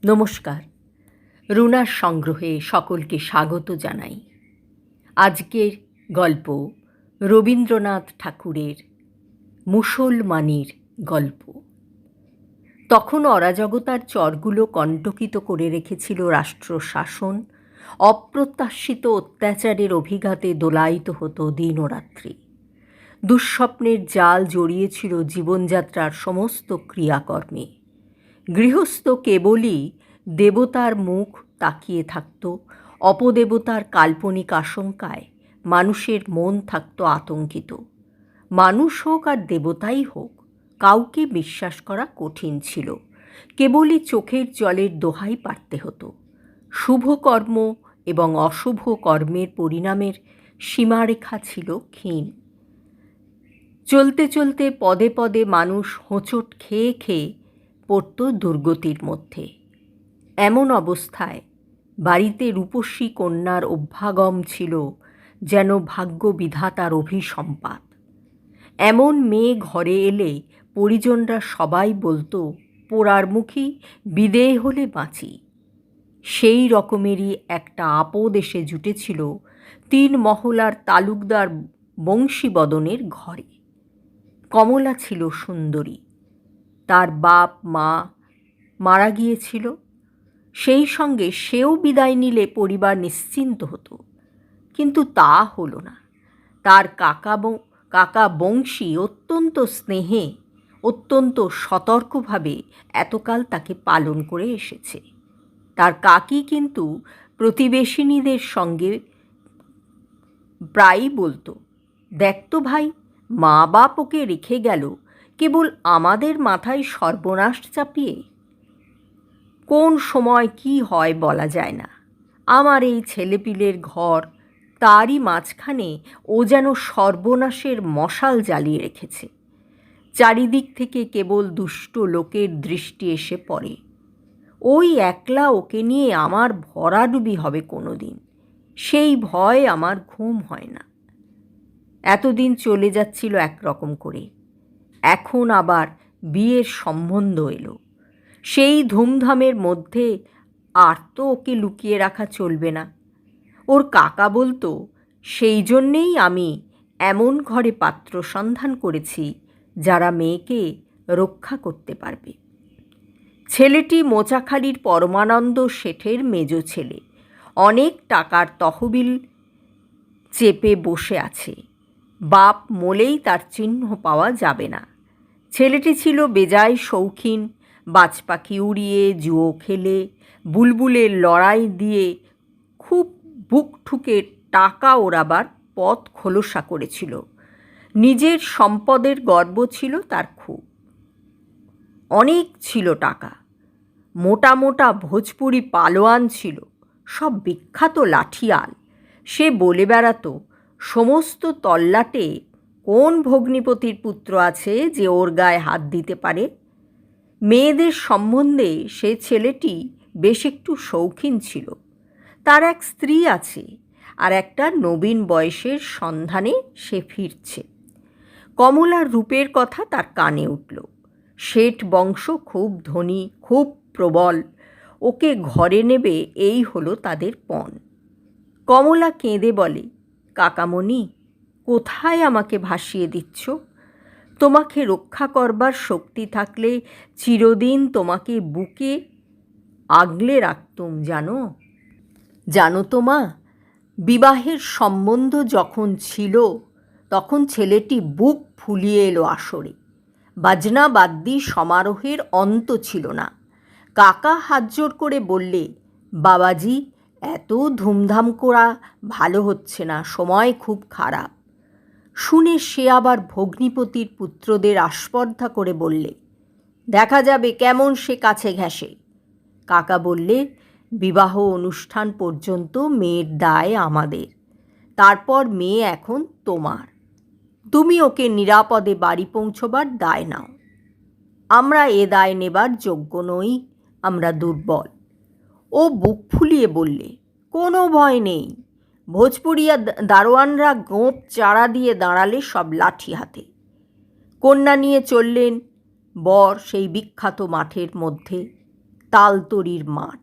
নমস্কার। রুনার সংগ্রহে সকলকে স্বাগত জানাই। আজকের গল্প রবীন্দ্রনাথ ঠাকুরের মুসলমানির গল্প। তখন অরাজকতার চরগুলো কণ্টকিত করে রেখেছিল রাষ্ট্র শাসন। অপ্রত্যাশিত অত্যাচারের অভিঘাতে দোলায়িত হতো দিন ও রাত্রি। দুঃস্বপ্নের জাল জড়িয়েছিল জীবনযাত্রার সমস্ত ক্রিয়াকর্মে। গৃহস্থ কেবলই দেবতার মুখ তাকিয়ে থাকত। অপদেবতার কাল্পনিক আশঙ্কায় মানুষের মন থাকত আতঙ্কিত। মানুষ হোক আর দেবতাই হোক, কাউকে বিশ্বাস করা কঠিন ছিল। কেবলই চোখের জলের দোহাই পাড়তে হতো। শুভ কর্ম এবং অশুভ কর্মের পরিণামের সীমারেখা ছিল ক্ষীণ। চলতে চলতে পদে পদে মানুষ হোঁচট খেয়ে খেয়ে পড়ত দুর্গতির মধ্যে। এমন অবস্থায় বাড়িতে রূপসী কন্যার অভ্যাগম ছিল যেন ভাগ্য বিধাতার অভিসম্পাত। এমন মেয়ে ঘরে এলে পরিজনরা সবাই বলতো, পোড়ার মুখী বিদেয় হলে বাঁচি। সেই রকমেরই একটা আপদ এসে জুটেছিল 3 মহলার তালুকদার বংশীবদনের ঘরে। কমলা ছিল সুন্দরী। তার বাপ মা মারা গিয়েছিল, সেই সঙ্গে সেও বিদায় নিলে পরিবার নিশ্চিন্ত হতো। কিন্তু তা হলো না। তার কাকা বংশী অত্যন্ত স্নেহে, অত্যন্ত সতর্কভাবে এতকাল তাকে পালন করে এসেছে। তার কাকি কিন্তু প্রতিবেশিনীদের সঙ্গে প্রায়ই বলতো, দেখ তো ভাই, মা বাপ ওকে রেখে গেল কেবল আমাদের মাথায় সর্বনাশ চাপিয়ে। কোন সময় কি হয় বলা যায় না। আমার এই ছেলেপিলের ঘর, তারই মাঝখানে ও যেন সর্বনাশের মশাল জ্বালিয়ে রেখেছে। চারিদিক থেকে কেবল দুষ্ট লোকের দৃষ্টি এসে পড়ে। ওই একলা ওকে নিয়ে আমার ভরাডুবি হবে কোনো দিন, সেই ভয় আমার ঘুম হয় না। এতদিন চলে যাচ্ছিল একরকম করে। এখন আবার বিয়ের সম্বন্ধ এলো। সেই ধুমধামের মধ্যে আর তো ওকে লুকিয়ে রাখা চলবে না। ওর কাকা বলতো, সেই জন্যেই আমি এমন ঘরে পাত্র সন্ধান করেছি যারা মেয়েকে রক্ষা করতে পারবে। ছেলেটি মোচাখালীর পরমানন্দ শেঠের মেজ ছেলে। অনেক টাকার তহবিল চেপে বসে আছে। বাপ মলেই তার চিহ্ন পাওয়া যাবে না। ছেলেটি ছিল বেজায় শৌখিন। বাজ পাখি উড়িয়ে, জুয়ো খেলে, বুলবুলের লড়াই দিয়ে খুব বুক ঠুকে টাকা ওড়াবার পথ খোলসা করেছিল। নিজের সম্পদের গর্ব ছিল তার খুব। অনেক ছিল টাকা। মোটা মোটা ভোজপুরি পালোয়ান ছিল, সব বিখ্যাত লাঠিয়াল। সে বলে বেড়াতো, সমস্ত তল্লাটে কোন ভগ্নিপতির পুত্র আছে যে ওর গায়ে হাত দিতে পারে। মেয়েদের সম্বন্ধে সে ছেলেটি বেশ একটু শৌখিন ছিল। তার এক স্ত্রী আছে, আর একটা নবীন বয়সের সন্ধানে সে ফিরছে। কমলার রূপের কথা তার কানে উঠল। শেঠ বংশ খুব ধনী, খুব প্রবল। ওকে ঘরে নেবে এই হলো তাদের পণ। কমলা কেঁদে বলে, কাকামণি, কোথায় আমাকে ভাসিয়ে দিচ্ছ? তোমাকে রক্ষা করবার শক্তি থাকলে চিরদিন তোমাকে বুকে আগলে রাখতুম। জানো তো মা, বিবাহের সম্বন্ধ যখন ছিল তখন ছেলেটি বুক ফুলিয়ে এলো আসরে। বাজনা বাদ্যি সমারোহের অন্ত ছিল না। কাকা হাত জোর করে বললে, বাবাজি, এত ধুমধাম করা ভালো হচ্ছে না, সময় খুব খারাপ। শুনে সে আবার ভগ্নিপতির পুত্রদের আস্পর্ধা করে বললে, দেখা যাবে কেমন সে কাছে ঘেঁষে। কাকা বললে, বিবাহ অনুষ্ঠান পর্যন্ত মেয়ের দায় আমাদের, তারপর মেয়ে এখন তোমার। তুমি ওকে নিরাপদে বাড়ি পৌঁছবার দায় নাও। আমরা এ দায় নেবার যোগ্য নই, আমরা দুর্বল। ও বুক ফুলিয়ে বললে, কোনো ভয় নেই। ভোজপুরিয়া দারোয়ানরা গোঁপ চারা দিয়ে দাঁড়ালে সব লাঠি হাতে। কন্যা নিয়ে চললেন বর সেই বিখ্যাত মাঠের মধ্যে। তালতরির মাঠ।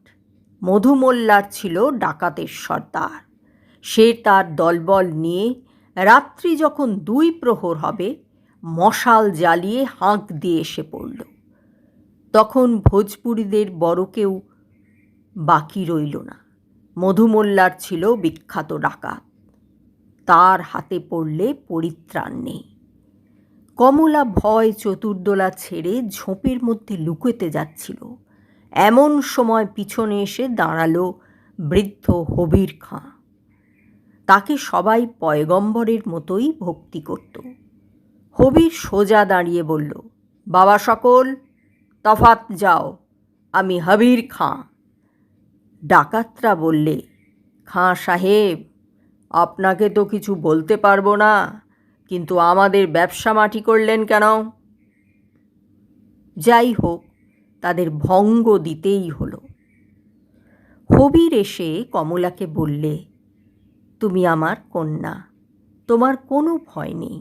মধুমোল্লার ছিল ডাকাতের সর্দার। সে তার দলবল নিয়ে রাত্রি যখন 2 প্রহর হবে মশাল জ্বালিয়ে হাঁক দিয়ে এসে পড়ল। তখন ভোজপুরীদের বড় কেউ বাকি রইল না। মধুমোল্লার ছিল বিখ্যাত ডাকাত। তার হাতে পড়লে পরিত্রাণ নেই। কমলা ভয় চতুর্দোলা ছেড়ে ঝোপের মধ্যে লুকোতে যাচ্ছিল। এমন সময় পিছনে এসে দাঁড়ালো বৃদ্ধ হবির খাঁ। তাকে সবাই পয়গম্বরের মতোই ভক্তি করত। হবির সোজা দাঁড়িয়ে বলল, বাবা সকল, তফাত যাও, আমি হবির খাঁ। ডাকাতরা বললে, খাঁ সাহেব, আপনাকে তো কিছু বলতে পারবো না, কিন্তু আমাদের ব্যবসা মাটি করলেন কেন? যাই হোক, তাদের ভঙ্গ দিতেই হলো। হবির এসে কমলাকে বললে, তুমি আমার কন্যা, তোমার কোনো ভয় নেই।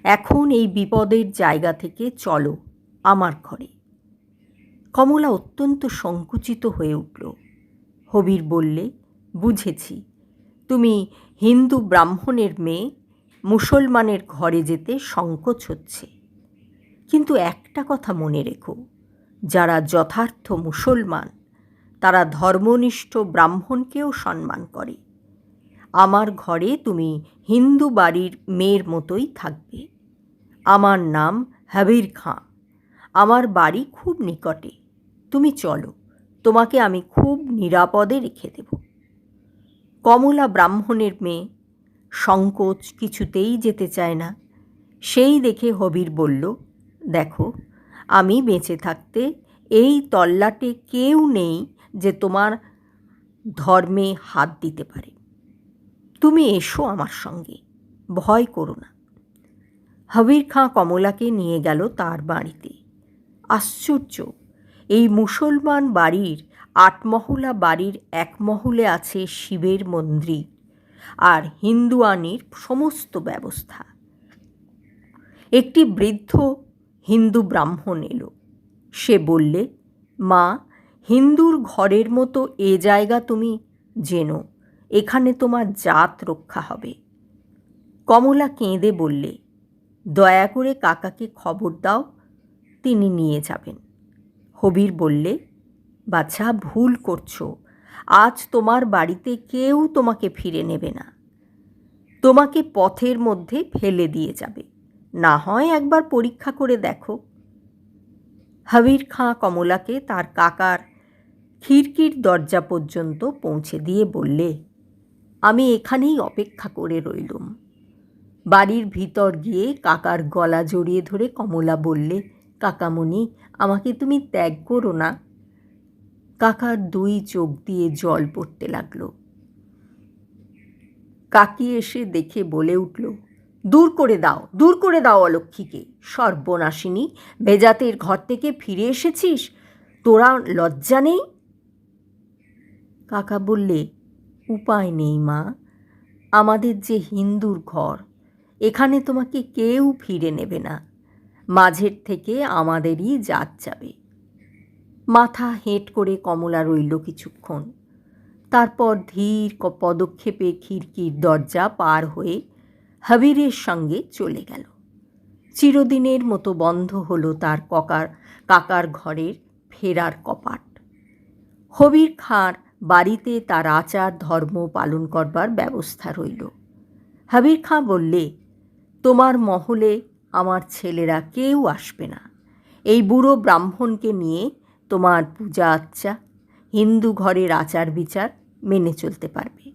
এখন এই বিপদের জায়গা থেকে চলো আমার ঘরে। কমলা অত্যন্ত সংকুচিত হয়ে উঠল। হবির বললে, বুঝেছি, তুমি হিন্দু ব্রাহ্মণের মেয়ে, মুসলমানের ঘরে যেতে সংকোচ হচ্ছে। কিন্তু একটা কথা মনে রেখো, যারা যথার্থ মুসলমান তারা ধর্মনিষ্ঠ ব্রাহ্মণকেও সম্মান করে। আমার ঘরে তুমি হিন্দু বাড়ির মেয়ের মতোই থাকবে। আমার নাম হবির খাঁ, আমার বাড়ি খুব নিকটে। তুমি চলো, তোমাকে আমি খুব নিরাপদে রেখে দেব। কমলা ব্রাহ্মণের মেয়ে, সংকোচ কিছুতেই যেতে চায় না। সেই দেখে হবির বলল, দেখো, আমি বেঁচে থাকতে এই তল্লাটে কেউ নেই যে তোমার ধর্মে হাত দিতে পারে। তুমি এসো আমার সঙ্গে, ভয় করো না। হবির খাঁ কমলাকে নিয়ে গেল তার বাড়িতে। আশ্চর্য, এই মুসলমান বাড়ির 8 মহলা বাড়ির 1 মহলে আছে শিবের মন্দির আর হিন্দুয়ানির সমস্ত ব্যবস্থা। একটি বৃদ্ধ হিন্দু ব্রাহ্মণ এলো। সে বললে, মা, হিন্দুর ঘরের মতো এ জায়গা তুমি জেনো, এখানে তোমার জাত রক্ষা হবে। কমলা কেঁদে বললে, দয়া করে কাকাকে খবর দাও, তিনি নিয়ে যাবেন। হবির বললে, বাছা, ভুল করছো, আজ তোমার বাড়িতে কেউ তোমাকে ফিরে নেবে না, তোমাকে পথের মধ্যে ফেলে দিয়ে যাবে। না হয় একবার পরীক্ষা করে দেখো। হবির খাঁ কমলাকে তার কাকার খিড়কির দরজা পর্যন্ত পৌঁছে দিয়ে বললে, আমি এখানেই অপেক্ষা করে রইলুম। বাড়ির ভিতর গিয়ে কাকার গলা জড়িয়ে ধরে কমলা বললে, কাকামণি, আমাকে তুমি ত্যাগ করো না। কাকার 2 চোখ দিয়ে জল পড়তে লাগলো। কাকি এসে দেখে বলে উঠল, দূর করে দাও, দূর করে দাও অলক্ষীকে। সর্বনাশিনী, বেজাতের ঘর থেকে ফিরে এসেছিস, তোরা লজ্জা নেই? কাকা বললে, উপায় নেই মা, আমাদের যে হিন্দুর ঘর, এখানে তোমাকে কেউ ফিরে নেবে না। মাঝের থেকে আমাদেরই জাত যাবে। মাথা হেঁট করে কমলা রইল কিছুক্ষণ। তারপর ধীর পদক্ষেপে খিড়কির দরজা পার হয়ে হবিরের সঙ্গে চলে গেল। চিরদিনের মতো বন্ধ হলো তার কাকার ঘরের ফেরার কপাট। হবির খাঁর বাড়িতে তার আচার ধর্ম পালন করবার ব্যবস্থা রইল। হবির খাঁ বললে, তোমার মহলে আমার ছেলেরা কেউ আসবে না। এই বুড়ো ব্রাহ্মণকে নিয়ে তোমার পূজা আচ্চা, হিন্দু ঘরের আচার বিচার মেনে চলতে পারবে।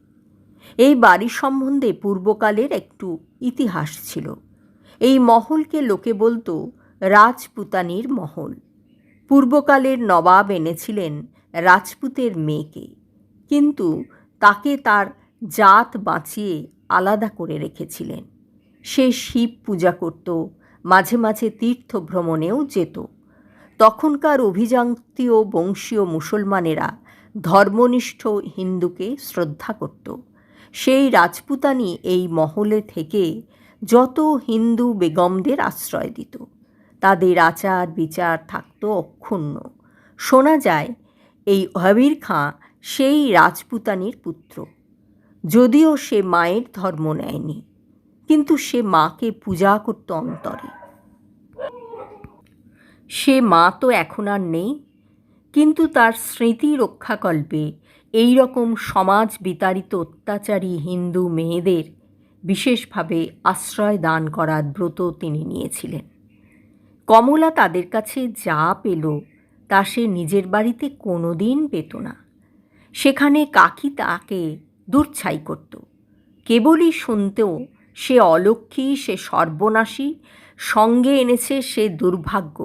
এই বাড়ি সম্বন্ধে পূর্বকালের একটু ইতিহাস ছিল। এই মহলকে লোকে বলতো রাজপুতানির মহল। পূর্বকালের নবাব এনেছিলেন রাজপুতের মেয়েকে, কিন্তু তাকে তার জাত বাঁচিয়ে আলাদা করে রেখেছিলেন। সে শিব পূজা করত, মাঝে মাঝে তীর্থ ভ্রমণেও যেত। তখনকার অভিজাতীয় বংশীয় মুসলমানেরা ধর্মনিষ্ঠ হিন্দুকে শ্রদ্ধা করত। সেই রাজপুতানি এই মহলে থেকে যত হিন্দু বেগমদের আশ্রয় দিত। তাদের আচার বিচার থাকত অক্ষুণ্ণ। শোনা যায় এই হবির খাঁ সেই রাজপুতানির পুত্র। যদিও সে মায়ের ধর্ম নেয়নি, কিন্তু সে মাকে পূজা করত অন্তরে। সে মা তো এখন আর নেই, কিন্তু তার স্মৃতি রক্ষাকল্পে এই রকম সমাজ বিতাড়িত অত্যাচারী হিন্দু মেয়েদের বিশেষভাবে আশ্রয় দান করার ব্রত তিনি নিয়েছিলেন। কমলা তাদের কাছে যা পেল তা সে নিজের বাড়িতে কোনো দিন পেত না। সেখানে কাকি তাকে দুর্ছাই করত। কেবলই শুনতেও সে অলক্ষ্মী, সে সর্বনাশী, সঙ্গে এনেছে সে দুর্ভাগ্য,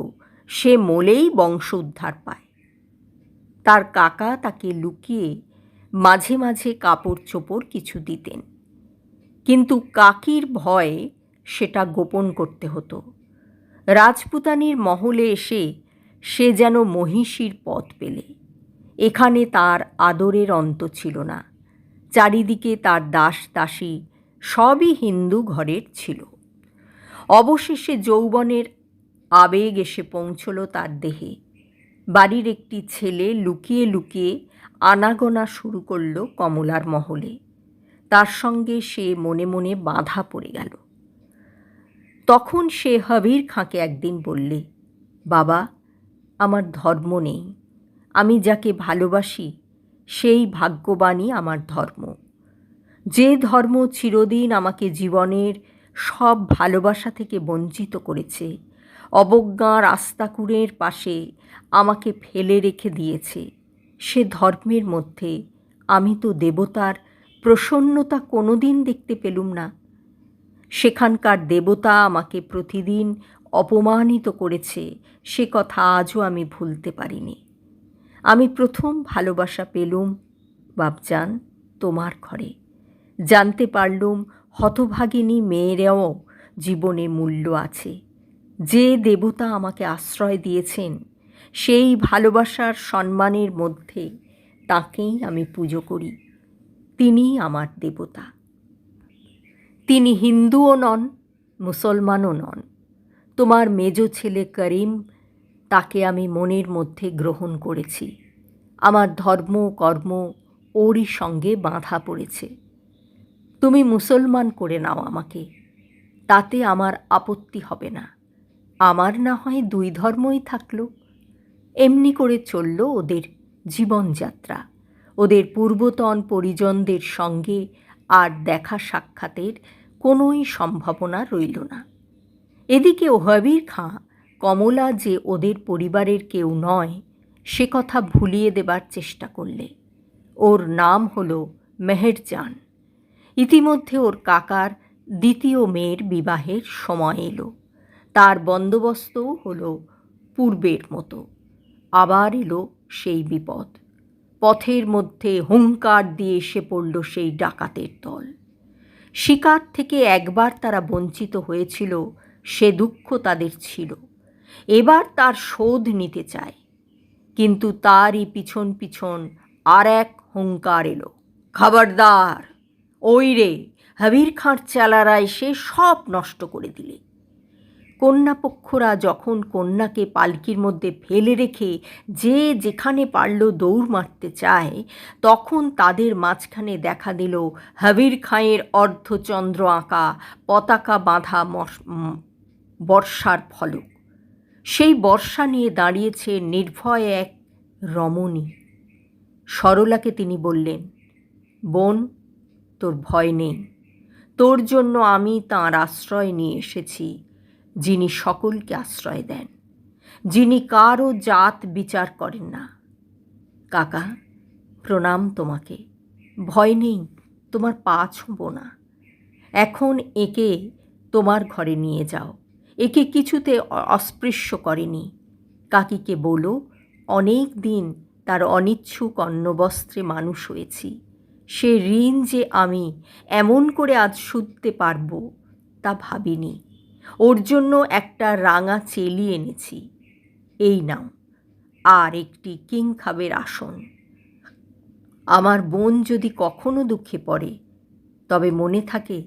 সে মলেই বংশ উদ্ধার পায়। তার কাকা তাকে লুকিয়ে মাঝে মাঝে কাপড় চোপড় কিছু দিতেন, কিন্তু কাকির ভয়ে সেটা গোপন করতে হতো। রাজপুতানির মহলে এসে সে যেন মহিষীর পথ পেলে। এখানে তার আদরের অন্ত ছিল না। চারিদিকে তার দাস দাসী সবই হিন্দু ঘরের ছিল। অবশেষে যৌবনের আবেগ এসে পৌঁছল তার দেহে। বাড়ির একটি ছেলে লুকিয়ে লুকিয়ে আনাগোনা শুরু করল কমলার মহলে। তার সঙ্গে সে মনে মনে বাঁধা পড়ে গেল। তখন সে হবির খাঁকে একদিন বললে, বাবা, আমার ধর্ম নেই। আমি যাকে ভালোবাসি সেই ভাগ্যবানই আমার ধর্ম। যে ধর্ম চিরদিন আমাকে জীবনের সব ভালোবাসা থেকে বঞ্চিত করেছে, অবজ্ঞার আস্তাকুঁড়ের পাশে আমাকে ফেলে রেখে দিয়েছে, সে ধর্মের মধ্যে আমি তো দেবতার প্রসন্নতা কোনো দিন দেখতে পেলুম না। সেখানকার দেবতা আমাকে প্রতিদিন অপমানিত করেছে, সে কথা আজও আমি ভুলতে পারিনি। আমি প্রথম ভালোবাসা পেলুম বাপজান তোমার ঘরে। জানতে পারলুম হতভাগিনী মেয়েরাও জীবনে মূল্য আছে। যে দেবতা আমাকে আশ্রয় দিয়েছেন সেই ভালোবাসার সম্মানের মধ্যে তাকেই আমি পুজো করি। তিনিই আমার দেবতা। তিনি হিন্দুও নন, মুসলমানও নন। তোমার মেজ ছেলে করিম, তাকে আমি মনের মধ্যে গ্রহণ করেছি। আমার ধর্ম কর্ম ওরই সঙ্গে বাঁধা পড়েছে। তুমি মুসলমান করে নাও আমাকে, তাতে আমার আপত্তি হবে না। আমার না হয় দুই ধর্মই থাকলো। এমনি করে চলল ওদের জীবনযাত্রা। ওদের পূর্বতন পরিজনদের সঙ্গে আর দেখা সাক্ষাতের কোনোই সম্ভাবনা রইল না। এদিকে হবির খাঁ কমলা যে ওদের পরিবারের কেউ নয় সে কথা ভুলিয়ে দেবার চেষ্টা করলে। ওর নাম হলো মেহেরজান। ইতিমধ্যে ওর কাকার দ্বিতীয় মেয়ের বিবাহের সময় এলো। তার বন্দোবস্তও হলো পূর্বের মতো। আবার এলো সেই বিপদ। পথের মধ্যে হুঙ্কার দিয়ে এসে পড়ল সেই ডাকাতের দল। শিকার থেকে একবার তারা বঞ্চিত হয়েছিল, সে দুঃখ তাদের ছিল। এবার তার শোধ নিতে চায়, কিন্তু তারই পিছন পিছন আর এক হুঙ্কার এলো, খবরদার, ওই রে, হবির খাঁর চালারা এসে সব নষ্ট করে দিলে। কন্যাপক্ষরা যখন কন্যাকে পালকির মধ্যে ফেলে রেখে যে যেখানে পারল দৌড় মারতে চায়, তখন তাদের মাঝখানে দেখা দিল হবির খাঁয়ের অর্ধচন্দ্র আঁকা পতাকা বাঁধা বর্ষার ফলক। সেই বর্ষা নিয়ে দাঁড়িয়েছে নির্ভয় এক রমণী। সরলাকে তিনি বললেন, বোন, তোর ভয় নেই। তোর জন্য আমি তাঁর আশ্রয় নিয়ে এসেছি, যিনি সকলকে আশ্রয় দেন, যিনি কারও জাত বিচার করেন না। কাকা, প্রণাম তোমাকে। ভয় নেই, তোমার পা ছুঁব না। এখন একে তোমার ঘরে নিয়ে যাও। একে কিছুতে অস্পৃশ্য করেনি। কাকিকে বলো, অনেক দিন তার অনিচ্ছুক অন্নবস্ত্রে মানুষ হয়েছি। সে ঋণ যে আমি এমন করে আজ শুধতে পারব তা ভাবিনি। ওর জন্য একটা রাঙা চেলি এনেছি, এই নাও, আর একটি কিংখাবের আসন। আমার বোন যদি কখনো দুঃখে পড়ে তবে মনে থাকে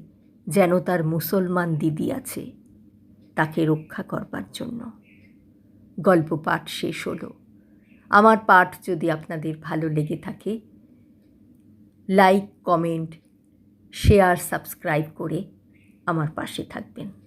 যেন তার মুসলমান দিদি আছে, তাকে রক্ষা করবার জন্য। গল্প পাঠ শেষ হলো। আমার পাঠ যদি আপনাদের ভালো লেগে থাকে, লাইক, কমেন্ট, শেয়ার, সাবস্ক্রাইব করে আমার পাশে থাকবেন।